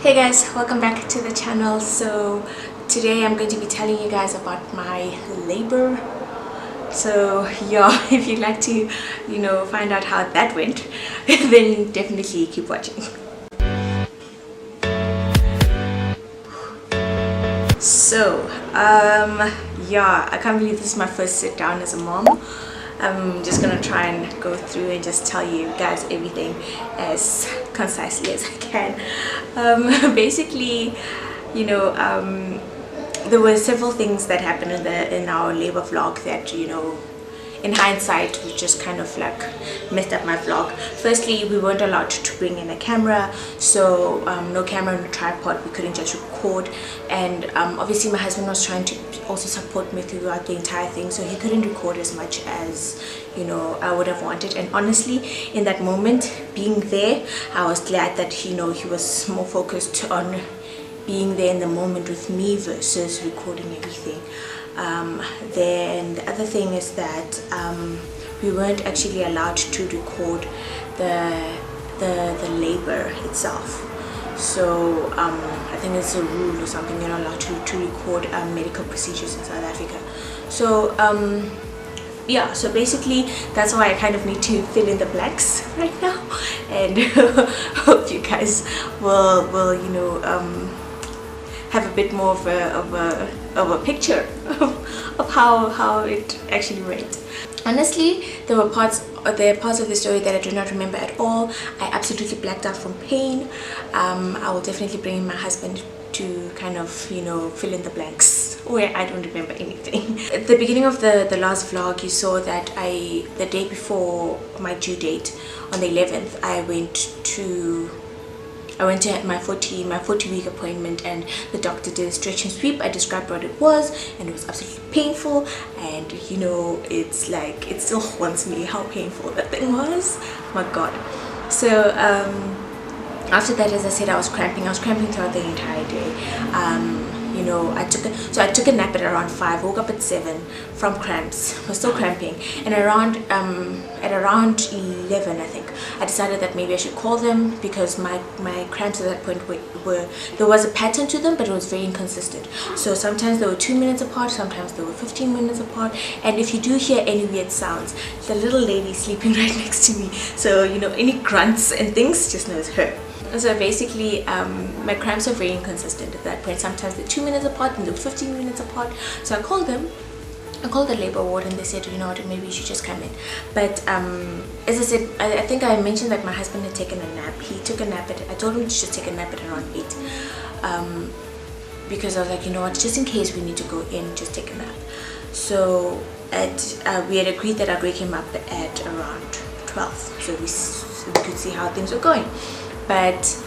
Hey guys, welcome back to the channel. So today I'm going to be telling you guys about my labor. So yeah, if you'd like to find out how that went, then definitely keep watching. So yeah, I can't believe this is my first sit down as a mom. I'm just gonna try and go through and just tell you guys everything as concisely as I can. Basically, there were several things that happened in our labor vlog that in hindsight we just kind of like messed up my vlog. Firstly, we weren't allowed to bring in a camera, so no camera, no tripod, we couldn't just record. And obviously my husband was trying to also support me throughout the entire thing, so he couldn't record as much as I would have wanted. And honestly, in that moment, being there, I was glad that he was more focused on being there in the moment with me versus recording everything. Then the other thing is that we weren't actually allowed to record the labor itself. So I think it's a rule or something, you're not allowed to record medical procedures in South Africa. So yeah, so basically that's why I kind of need to fill in the blanks right now, and hope you guys will have a bit more of a picture of how it actually went. Honestly, there are parts of the story that I do not remember at all. I absolutely blacked out from pain. I will definitely bring in my husband to kind of fill in the blanks where I don't remember anything. At the beginning of the last vlog, you saw that the day before my due date on the 11th, I went to my 40-week appointment, and the doctor did a stretch and sweep. I described what it was, and it was absolutely painful, and it's like it still haunts me how painful that thing was. My god. So after that, as I said, I was cramping throughout the entire day. I took a nap at around 5, woke up at 7 from cramps. I was still cramping, and at around 11, I think, I decided that maybe I should call them, because my cramps at that point were there was a pattern to them, but it was very inconsistent. So sometimes they were 2 minutes apart, sometimes they were 15 minutes apart, and if you do hear any weird sounds, the little lady sleeping right next to me, so any grunts and things, just know it's her. So basically my cramps are very inconsistent at that point. Sometimes they're 2 minutes apart and they're 15 minutes apart. So I called the labor ward, and they said, what, maybe you should just come in. But as I said, I think I mentioned that my husband had taken a nap. He took a nap I told him to just take a nap at around 8, because I was like, what, just in case we need to go in, just take a nap. So we had agreed that I'd wake him up at around 12, so we could see how things were going. But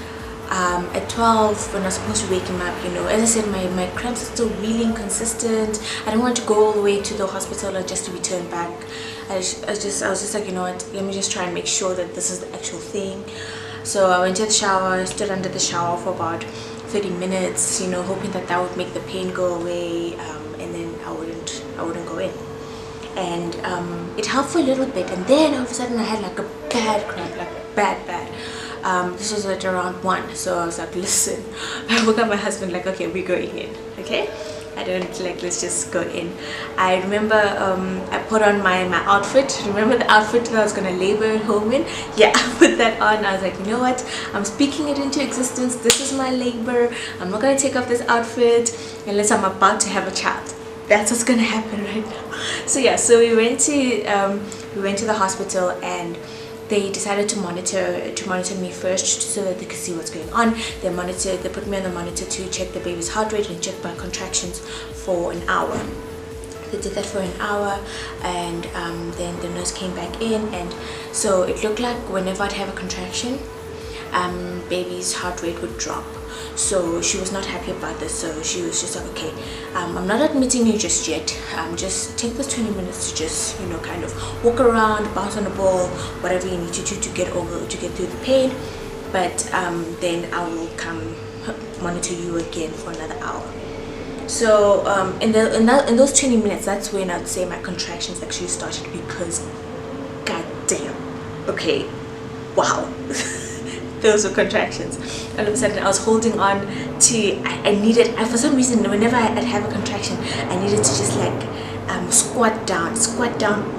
at 12, when I was supposed to wake him up, as I said, my cramps are still really inconsistent. I don't want to go all the way to the hospital or just to return back. I was just like, what, let me just try and make sure that this is the actual thing. So I went to the shower, stood under the shower for about 30 minutes, hoping that would make the pain go away, and then I wouldn't go in. And it helped for a little bit, and then all of a sudden I had like a bad cramp, like bad. This was at around 1, so I was like, listen, I woke up my husband, like, okay, we're going in, okay? Let's just go in. I remember I put on my outfit. Remember the outfit that I was gonna labor at home in? Yeah, I put that on. I was like, what, I'm speaking it into existence. This is my labor. I'm not gonna take off this outfit unless I'm about to have a child. That's what's gonna happen right now. So yeah, so we went to the hospital, and they decided to monitor me first so that they could see what's going on. They put me on the monitor to check the baby's heart rate and check my contractions for an hour. They did that for an hour, and then the nurse came back in, and so it looked like whenever I'd have a contraction, baby's heart rate would drop. So she was not happy about this, so she was just like, okay, I'm not admitting you just yet, just take this 20 minutes to just kind of walk around, bounce on the ball, whatever you need to do to get through the pain, but then I will come monitor you again for another hour. So in those 20 minutes, that's when I'd say my contractions actually started, because god damn, okay, wow. those were contractions. All of a sudden I was holding on to, I needed, for some reason, whenever I'd have a contraction, I needed to just like squat down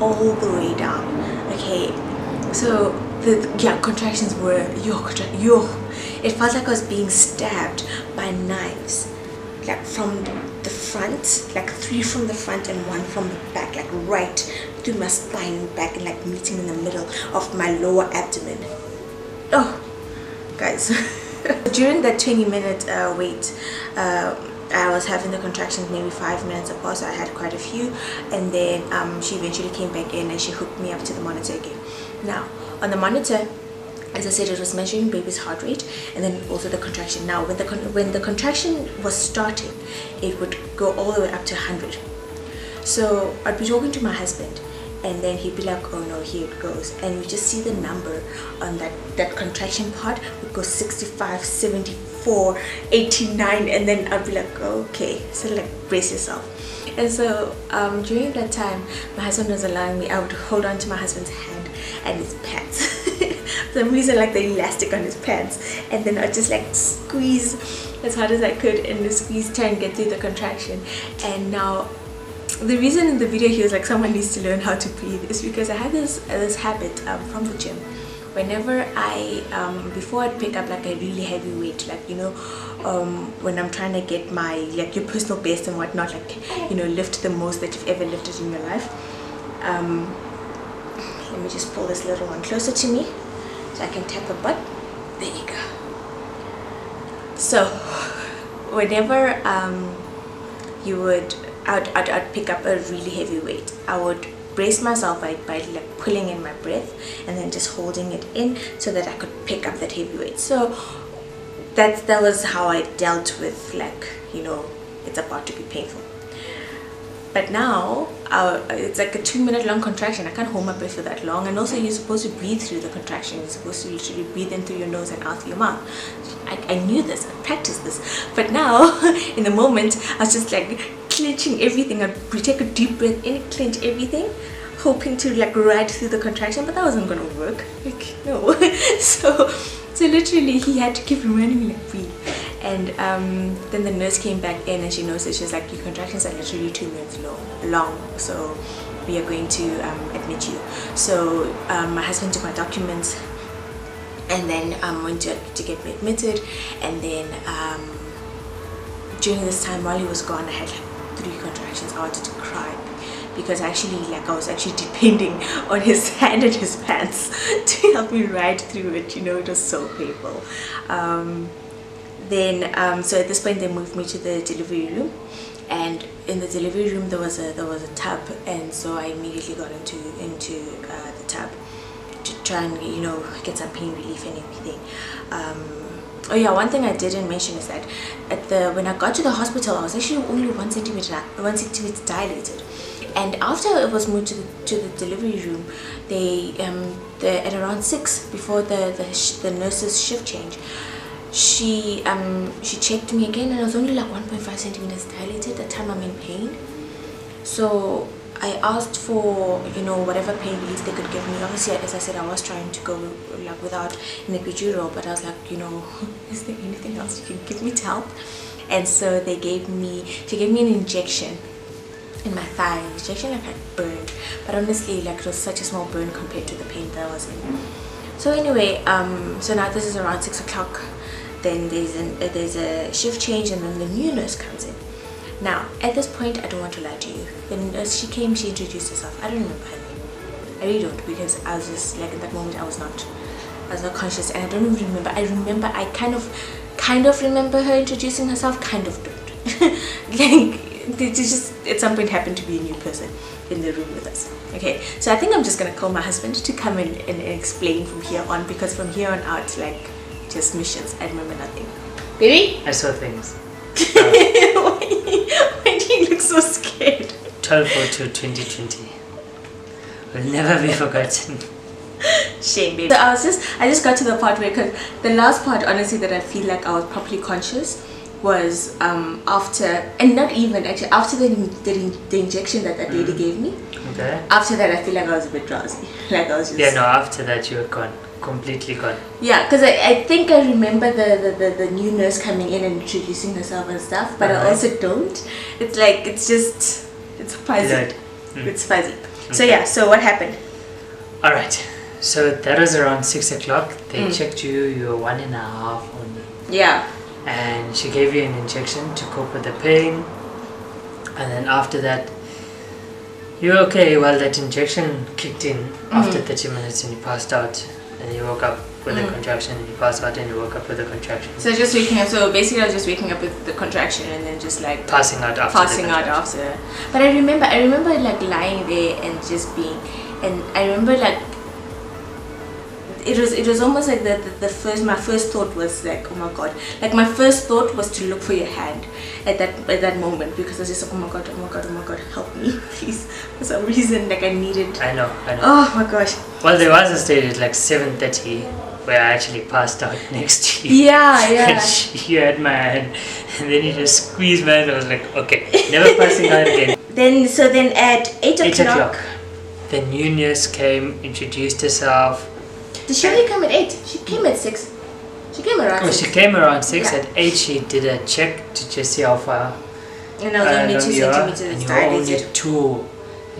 all the way down. Okay, so the contractions were it felt like I was being stabbed by knives, like from the front, like 3 from the front and 1 from the back, like right through my spine back, and like meeting in the middle of my lower abdomen. Oh guys. During that 20-minute wait, I was having the contractions maybe 5 minutes apart, so I had quite a few, and then she eventually came back in and she hooked me up to the monitor again. Now on the monitor, as I said, it was measuring baby's heart rate and then also the contraction. Now when the contraction was starting, it would go all the way up to 100. So I'd be talking to my husband, and then he'd be like, oh no, here it goes, and we just see the number on that contraction part would go 65, 74, 89, and then I'd be like, okay, so like brace yourself. And so during that time, my husband was allowing me, I would hold on to my husband's hand and his pants. For some reason, like the elastic on his pants, and then I'd just like squeeze as hard as I could and squeeze, try and get through the contraction. And now the reason in the video he was like, someone needs to learn how to breathe, is because I had this habit from the gym. Whenever I before I'd pick up like a really heavy weight, like, you know, when I'm trying to get my, like, your personal best and whatnot, like, you know, lift the most that you've ever lifted in your life. Let me just pull this little one closer to me so I can tap the butt. There you go. So whenever I'd pick up a really heavy weight, I would brace myself by like pulling in my breath and then just holding it in so that I could pick up that heavy weight. So that was how I dealt with, like, you know, it's about to be painful. But now it's like a 2-minute long contraction. I can't hold my breath for that long, and also you're supposed to breathe through the contraction. You're supposed to literally breathe in through your nose and out through your mouth. I knew this, I practiced this, but now in the moment I was just like clenching everything. I'd take a deep breath in, clench everything, hoping to like ride through the contraction, but that wasn't gonna work. Like, no. so literally he had to keep reminding me, like, breathe. And then the nurse came back in and she noticed, she's like, your contractions are literally 2 minutes long, so we are going to admit you. So my husband took my documents and then went to get me admitted. And then during this time, while he was gone, I had like 3 contractions. I wanted to cry because I was actually depending on his hand and his pants to help me ride through it. You know, it was so painful. So at this point they moved me to the delivery room, and in the delivery room there was a tub, and so I immediately got into the tub to try and, you know, get some pain relief and everything. Oh yeah, one thing I didn't mention is that when I got to the hospital, I was actually only 1 centimeter dilated. And after it was moved to the delivery room, they at around 6, before the nurse's shift change, she checked me again, and I was only like 1.5 centimeters dilated. At the time I'm in pain, so I asked for, you know, whatever pain relief they could give me. Obviously, as I said, I was trying to go like without an epidural, but I was like, you know, is there anything else you can give me to help? And so she gave me an injection in my thigh. An injection like I burned, but honestly, like, it was such a small burn compared to the pain that I was in. So anyway, so now this is around 6 o'clock. Then there's a shift change, and then the new nurse comes in. Now at this point, I don't want to lie to you, when she came, she introduced herself. I don't remember her name. I really don't, because I was just like, in that moment I was not conscious, and I don't even remember. I remember I kind of remember her introducing herself, kind of don't. Like, it just at some point happened to be a new person in the room with us. Okay, so I think I'm just gonna call my husband to come in and explain from here on, because from here on out, like, just missions, I remember nothing. Baby? I saw things. Why do you look so scared? 12/02/2020 will never be forgotten. Shame, baby. So I just got to the part where, because the last part, honestly, that I feel like I was properly conscious was after, and not even actually, after the injection that lady gave me. Okay. After that, I feel like I was a bit drowsy. Like, I was just... Yeah, no, after that you were gone. completely gone. Yeah, because I think I remember the new nurse coming in and introducing herself and stuff, but I also don't. It's like, it's fuzzy. Blurred. It's fuzzy. So yeah, so what happened? Alright, so that was around 6 o'clock. They checked you, you were 1.5 only. Yeah. And she gave you an injection to cope with the pain. And then after that, you were okay. Well, that injection kicked in after 30 minutes and you passed out. And you woke up with a contraction and you passed out and you woke up with a contraction. So just waking up, so basically I was just waking up with the contraction and then just like passing out after. But I remember like lying there and just being, and I remember like it was almost like my first thought was like, oh my god, like my first thought was to look for your hand at that moment, because I was just like, oh my god, help me please. For some reason, like I know. Oh my gosh. Well, there was a stage at like 7:30 where I actually passed out next to you. Yeah. And you had my hand and then you just squeezed my hand. I was like, okay, never passing out again. Then at 8 o'clock, the new nurse came, introduced herself. Did she only come at 8? She came at 6. She came around 6. She came around 6. Yeah. At 8 she did a check to just see how far. And I was only 2 centimeters and you were only 2.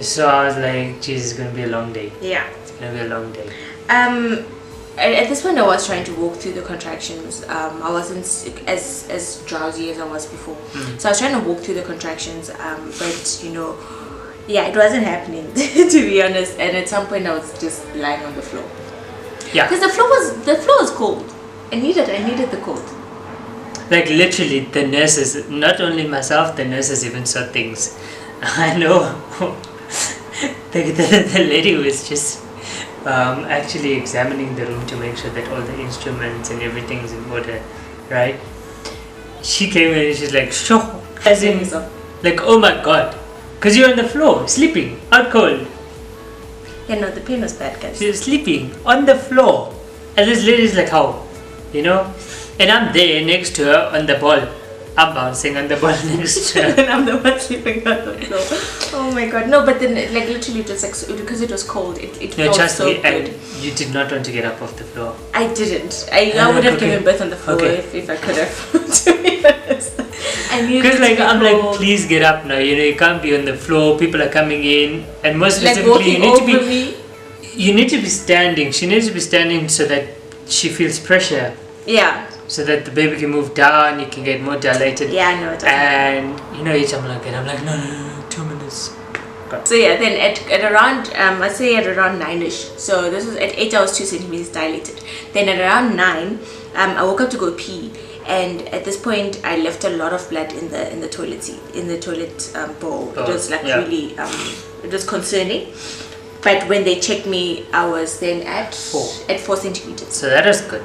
So I was like, geez, it's going to be a long day. Yeah. It's going to be a long day. At this point I was trying to walk through the contractions. I wasn't as drowsy as I was before. So I was trying to walk through the contractions, but you know, yeah, it wasn't happening to be honest. And at some point I was just lying on the floor. Yeah. Because the floor was cold. I needed the cold. Like literally the nurses, not only myself, the nurses even saw things. I know. the lady was just actually examining the room to make sure that all the instruments and everything is in order, right? She came in and she's like, sure. As in, like, oh my god. Because you're on the floor, sleeping, out cold. Yeah, no, the pain was bad, guys. She was sleeping on the floor. And this lady's like, how? You know? And I'm there next to her on the ball. I'm bouncing on the ball next to her. And I'm the one sleeping on the floor. Oh my god. No, but then, like, literally, it was like, because it was cold, it felt so good. And you did not want to get up off the floor. I didn't. I would have given birth on the floor if I could have, to be honest. Because like I'm like, please get up now. You know, you can't be on the floor. People are coming in, and most specifically, you need to be standing. She needs to be standing so that she feels pressure. Yeah. So that the baby can move down. You can get more dilated. Yeah, I know. It and you know, each I'm like, no, 2 minutes. So yeah, then at around I'd say at around 9ish. So this was at 8. I was 2 centimeters dilated. Then at around 9, I woke up to go pee. And at this point, I left a lot of blood in the toilet bowl. It was like really, it was concerning. But when they checked me, I was then at 4 centimeters. So that is good.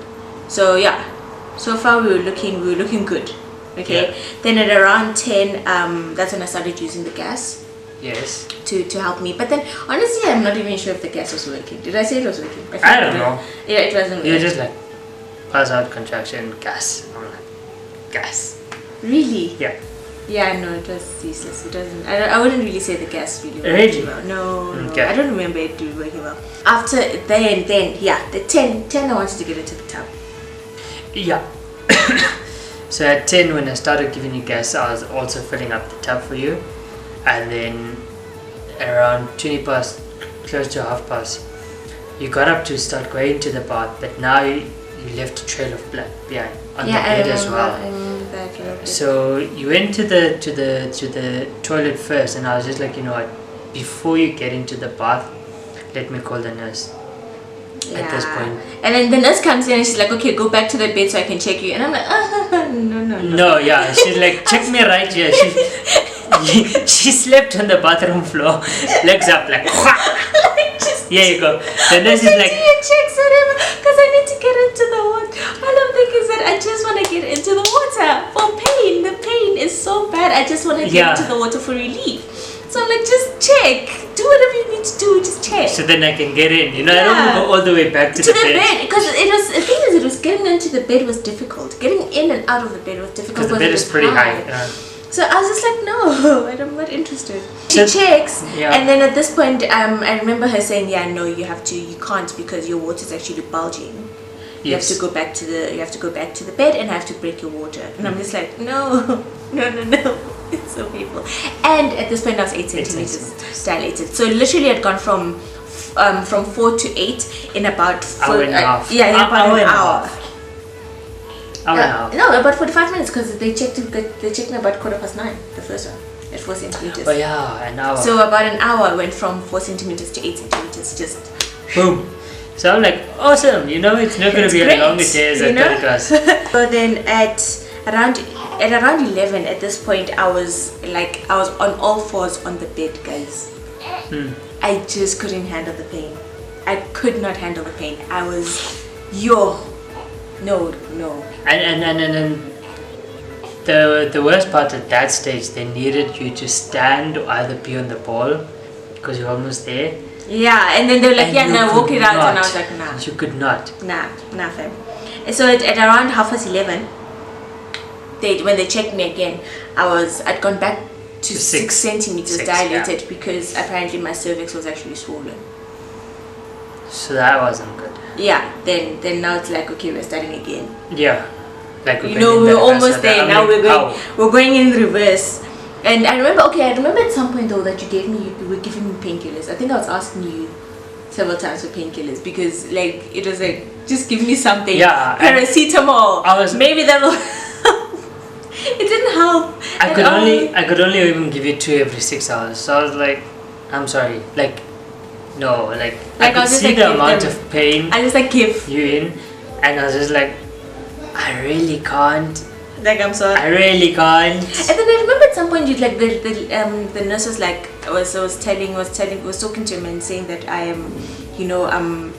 So yeah, so far we were looking good. Okay. Yeah. Then at around 10, that's when I started using the gas. Yes. To help me, but then honestly, I'm not even sure if the gas was working. Did I say it was working? I don't know. Yeah, it wasn't working. You're just like, pass out, contraction, gas. I'm like, gas. Really? Yeah. Yeah, no, it was useless. It doesn't. I wouldn't really say the gas really worked well. No, okay. I don't remember it doing working well. After then, yeah, the 10 I wanted to get into the tub. Yeah. So at 10, when I started giving you gas, I was also filling up the tub for you, and then around 20 past, close to half past, you got up to start going to the bath, but now you left a trail of blood behind on the bed as well. I remember that. So you went to the toilet first, and I was just like, you know what, before you get into the bath, let me call the nurse. At this point. And then the nurse comes in and she's like, okay, go back to the bed so I can check you. And I'm like, no. No, yeah, she's like, check me right here. She slept on the bathroom floor, legs up, like, here you go. The nurse is like, checks whatever, because I need to get into the water. All I'm thinking is that I just want to get into the water for pain. The pain is so bad. I just want to get into the water for relief. So I'm like, just check. Do whatever you need to do. Just check. So then I can get in. You know, I don't want to go all the way back to the bed. Because the thing is, it was getting into the bed was difficult. Getting in and out of the bed was difficult. Because the bed is pretty high. So I was just like, no, I'm not interested. She checks, and then at this point, I remember her saying, yeah, no, you can't because your water is actually bulging. You have to go back to the bed and have to break your water. And I'm just like, no. It's so painful. And at this point, I was 8 centimeters dilated. So literally, I'd gone from 4 to 8 in about hour and a half. Yeah, in about an hour. No, about 45 minutes because they checked me about 9:15, the first one, at 4 centimeters. Oh yeah, an hour. So about an hour went from 4 centimeters to 8 centimeters, just boom. So I'm like, awesome, it's not going to be as long a day as I thought it was. So then at around 11 at this point, I was on all fours on the bed, guys. I just couldn't handle the pain. I could not handle the pain. I was, no. And the worst part at that stage, they needed you to stand or either be on the ball because you're almost there. Yeah, and then they were like, yeah, now walk it out, and I was like, nah. You could not. Nah, fam. And so at around 11:30, when they checked me again, I'd gone back to 6 centimeters dilated because apparently my cervix was actually swollen. So that wasn't good. Yeah, then now it's like, okay, we're starting again. Yeah, like we're almost there. Now we're going in reverse. And I remember at some point though that you were giving me painkillers. I think I was asking you several times for painkillers because it was like, just give me something. Yeah, paracetamol. Maybe that'll. It didn't help. I could only even give you 2 every 6 hours. So I was like, I'm sorry, no, I could see the amount of pain I just give you in, and I was just like, I really can't. I'm sorry. I really can't. And then I remember at some point you the nurse was was talking to him and saying that I am, I'm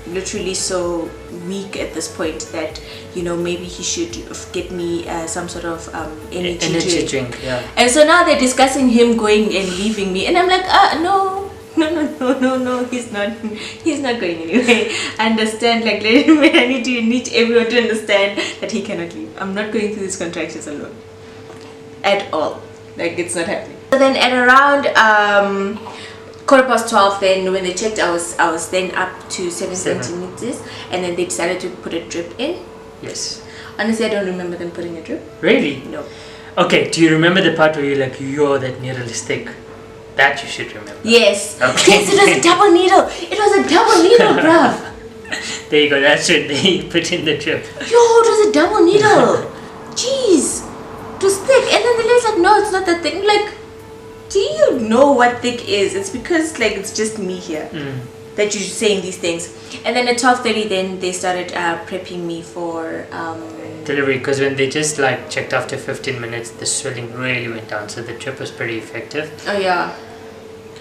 literally so weak at this point that maybe he should get me some sort of energy drink. Yeah. And so now they're discussing him going and leaving me, and I'm like, no, he's not going anyway. I understand, I need everyone to understand that he cannot leave. I'm not going through these contractions alone at all. It's not happening. So then at around 12:15, then when they checked, I was then up to 7 centimeters, and then they decided to put a drip in. Yes. Honestly, I don't remember them putting a drip. Really? No. Okay, do you remember the part where you're like, that needle is thick? That you should remember. Yes. Okay. Yes, it was a double needle. It was a double needle, bruv. There you go. That's what they put in the drip. Yo, it was a double needle. Jeez. It was thick. And then the lady's like, no, it's not that thick. Do you know what thick is? It's because it's just me here that you're saying these things. And then at 12:30, then they started prepping me for delivery, because when they just checked after 15 minutes, the swelling really went down. So the drip was pretty effective. Oh yeah.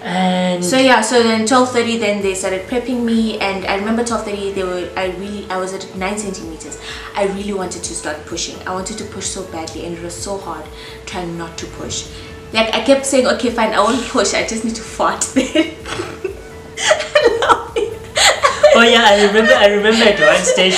And so then 12:30, then they started prepping me, and I remember 12:30 I was at 9 centimeters. I really wanted to start pushing. I wanted to push so badly, and it was so hard trying not to push. I kept saying, okay, fine, I won't push, I just need to fart then. Oh yeah, I remember at one stage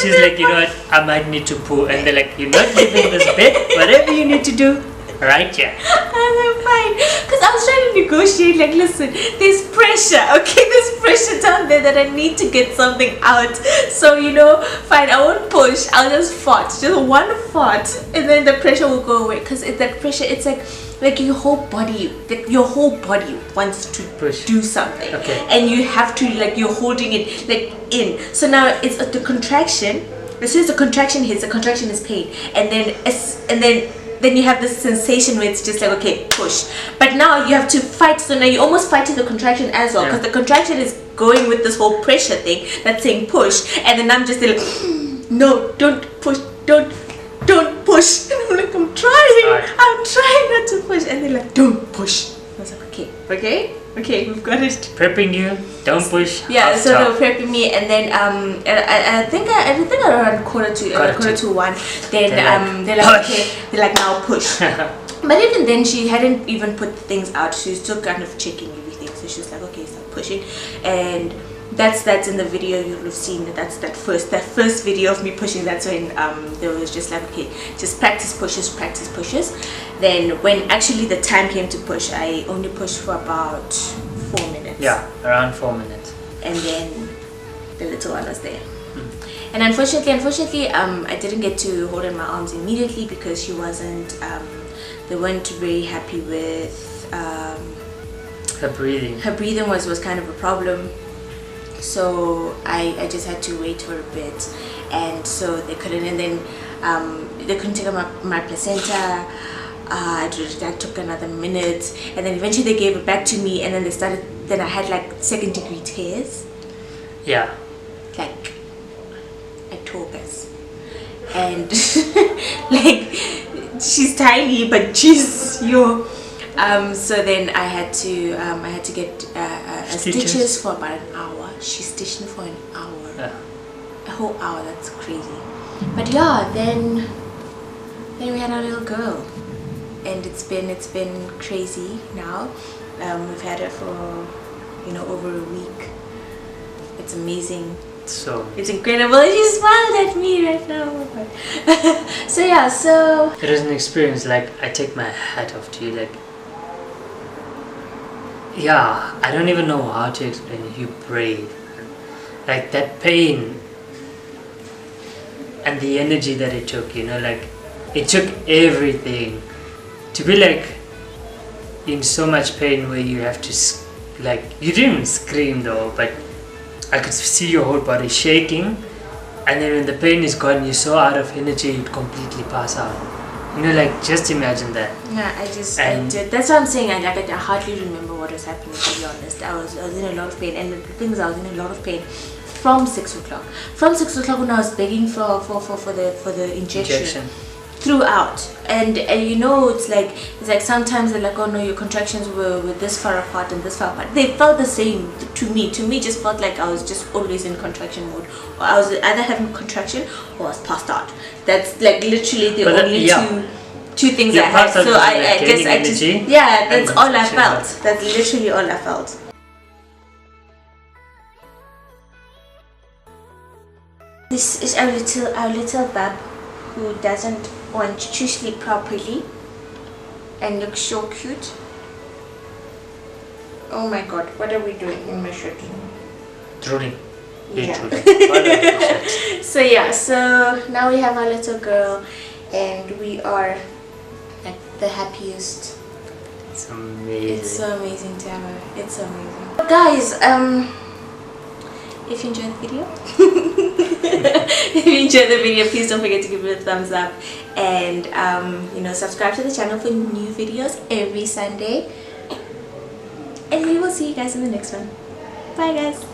she's like, what, I might need to poo, and they're like, you're not leaving this bed, whatever you need to do, right here. I'm fine, because I was trying to negotiate, listen, there's pressure, okay, there's pressure down there that I need to get something out. So fine, I won't push, I'll just fart, just one fart, and then the pressure will go away. Because that pressure, it's like your whole body wants to do something, okay, and you have to you're holding it in. So now it's the contraction. As soon as the contraction hits, the contraction is pain, and then you have this sensation where it's just okay, push. But now you have to fight. So now you're almost fighting the contraction as well, because the contraction is going with this whole pressure thing that's saying push, and then I'm just no, don't push, don't push. And I'm I'm trying not to push, and they're like, don't push. I was like, okay, we've got it. Prepping you, don't push. Yeah, so they were prepping me, and then I think around quarter to 1, then they're like, okay, they're like, now push. But even then, she hadn't even put things out. She was still kind of checking everything. So she was like, okay, start pushing, and that's in the video you would have seen. That's that first video of me pushing. That's when there was just like, okay, just practice pushes. Then when actually the time came to push, I only pushed for about 4 minutes. Yeah, around 4 minutes. And then the little one was there. And unfortunately, I didn't get to hold her in my arms immediately because she wasn't. They weren't very happy with her breathing. Her breathing was kind of a problem. So I just had to wait for a bit, and so they couldn't. And then they couldn't take out my placenta. That took another minute, and then eventually they gave it back to me. And then they started. Then I had like 2nd-degree tears. Yeah. Like ectopus, and like she's tiny, but she's so then I had to get stitches for about an hour. She stitched me for an hour. Yeah. A whole hour. That's crazy. But yeah, then we had our little girl, and it's been crazy now. We've had her for over a week. It's amazing. So it's incredible. She smiled at me right now. So yeah, so it is an experience. Like, I take my hat off to you. Like, yeah, I don't even know how to explain it. You brave. Like, that pain and the energy that it took, like, it took everything to be like in so much pain where you have to, like, you didn't even scream though, but I could see your whole body shaking, and then when the pain is gone, you're so out of energy, you'd completely pass out. Like, just imagine that. Yeah, I did. That's what I'm saying. I hardly remember what was happening, to be honest. I was in a lot of pain, and the thing is, I was in a lot of pain from 6 o'clock. From 6 o'clock when I was begging for the injection. Throughout, and it's like sometimes they're like, oh no, your contractions were this far apart and this far apart. They felt the same to me. Just felt like I was just always in contraction mode, or I was either having contraction or I was passed out. That's like literally the only two things I had. So I guess I just that's all I felt. That's literally all I felt. This is our little bub who doesn't want to sleep properly and looks so cute. Oh my god, what are we doing in my shirt? Truly. Yeah. So yeah, so now we have our little girl, and we are like the happiest. It's amazing. It's so amazing to have her. It's so amazing. Guys, if you enjoyed the video, please don't forget to give it a thumbs up, and subscribe to the channel for new videos every Sunday, and we will see you guys in the next one. Bye guys.